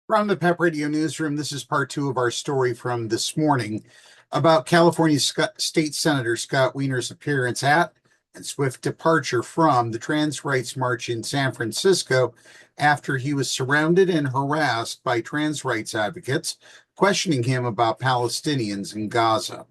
From the PEP Radio Newsroom, this is part two of our story from this morning about California State Senator Scott Wiener's appearance at and swift departure from the trans rights march in San Francisco after he was surrounded and harassed by trans rights advocates questioning him about Palestinians in Gaza.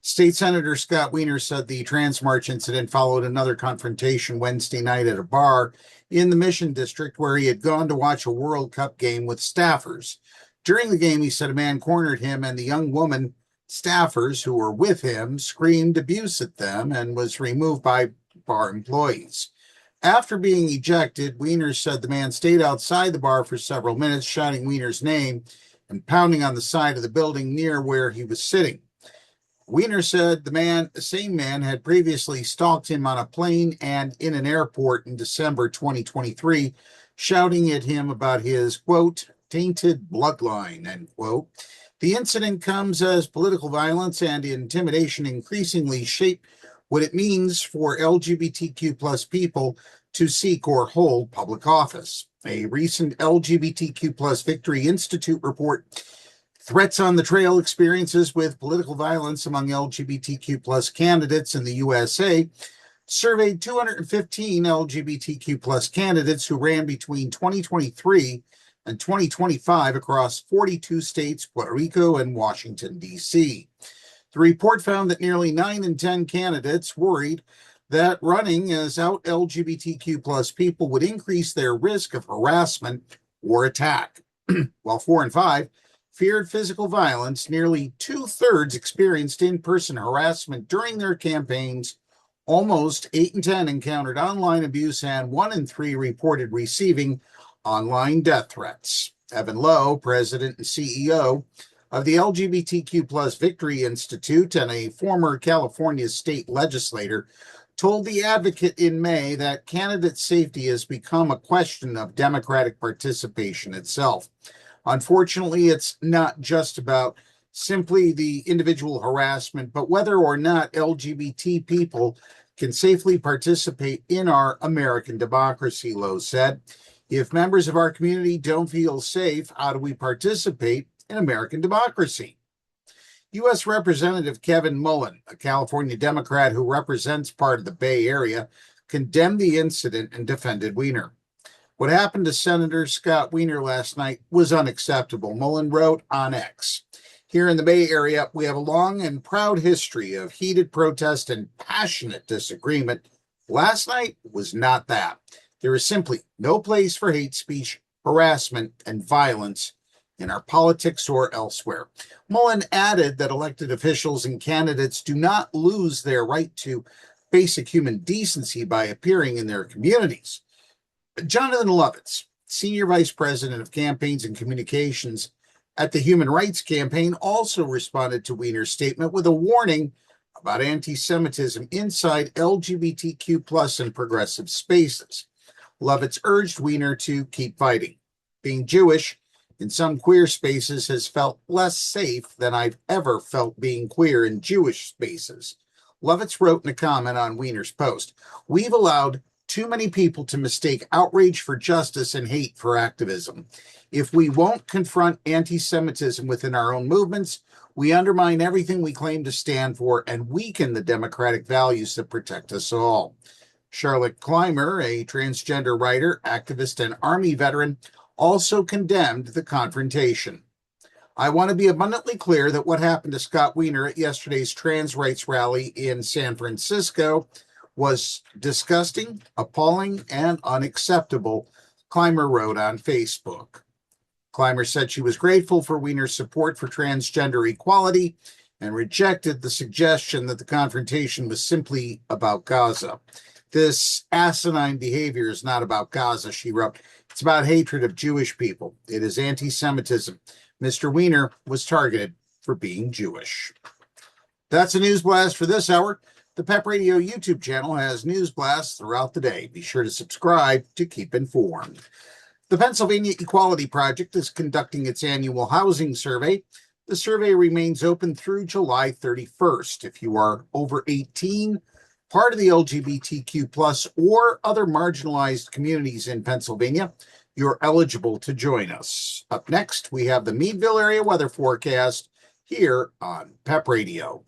State Senator Scott Wiener said the trans march incident followed another confrontation Wednesday night at a bar in the Mission District where he had gone to watch a World Cup game with staffers. During the game, he said a man cornered him and the young woman staffers who were with him screamed abuse at them and was removed by bar employees. After being ejected, Wiener said the man stayed outside the bar for several minutes, shouting Wiener's name and pounding on the side of the building near where he was sitting. Wiener said the same man had previously stalked him on a plane and in an airport in December 2023, shouting at him about his, quote, tainted bloodline, end quote. The incident comes as political violence and intimidation increasingly shape what it means for LGBTQ plus people to seek or hold public office. A recent LGBTQ plus Victory Institute report, Threats on the Trail, Experiences with Political Violence Among LGBTQ plus Candidates in the USA, surveyed 215 LGBTQ plus candidates who ran between 2023 and 2025 across 42 states, Puerto Rico, and Washington, D.C. The report found that nearly 9 in 10 candidates worried that running as out LGBTQ plus people would increase their risk of harassment or attack, while 4 in 5 feared physical violence. Nearly 2/3 experienced in-person harassment during their campaigns. Almost 8 in 10 encountered online abuse, and 1 in 3 reported receiving online death threats. Evan Lowe, president and CEO of the LGBTQ plus Victory Institute and a former California state legislator, told The Advocate in May that candidate safety has become a question of Democratic participation itself. Unfortunately, it's not just about simply the individual harassment, but whether or not LGBT people can safely participate in our American democracy, Lowe said. If members of our community don't feel safe, how do we participate in American democracy? U.S. Representative Kevin Mullen, a California Democrat who represents part of the Bay Area, condemned the incident and defended Wiener. What happened to Senator Scott Wiener last night was unacceptable, Mullen wrote on X. Here in the Bay Area, we have a long and proud history of heated protest and passionate disagreement. Last night was not that. There is simply no place for hate speech, harassment, and violence in our politics or elsewhere. Mullen added that elected officials and candidates do not lose their right to basic human decency by appearing in their communities. Jonathan Lovitz, Senior Vice President of Campaigns and Communications at the Human Rights Campaign, also responded to Wiener's statement with a warning about anti-Semitism inside LGBTQ plus and progressive spaces. Lovitz urged Wiener to keep fighting. Being Jewish in some queer spaces has felt less safe than I've ever felt being queer in Jewish spaces. Lovitz wrote in a comment on Wiener's post, "We've allowed too many people to mistake outrage for justice and hate for activism. If we won't confront anti-Semitism within our own movements, we undermine everything we claim to stand for and weaken the democratic values that protect us all." Charlotte Clymer, a transgender writer, activist, and Army veteran, also condemned the confrontation. "I want to be abundantly clear that what happened to Scott Wiener at yesterday's trans rights rally in San Francisco was disgusting, appalling, and unacceptable," Clymer wrote on Facebook. Clymer said she was grateful for Wiener's support for transgender equality and rejected the suggestion that the confrontation was simply about Gaza. "This asinine behavior is not about Gaza," she wrote. "It's about hatred of Jewish people. It is anti-Semitism. Mr. Wiener was targeted for being Jewish." That's a news blast for this hour. The PEP Radio YouTube channel has news blasts throughout the day. Be sure to subscribe to keep informed. The Pennsylvania Equality Project is conducting its annual housing survey. The survey remains open through July 31st. If you are over 18, part of the LGBTQ plus or other marginalized communities in Pennsylvania, you're eligible to join us. Up next, we have the Meadville area weather forecast here on PEP Radio.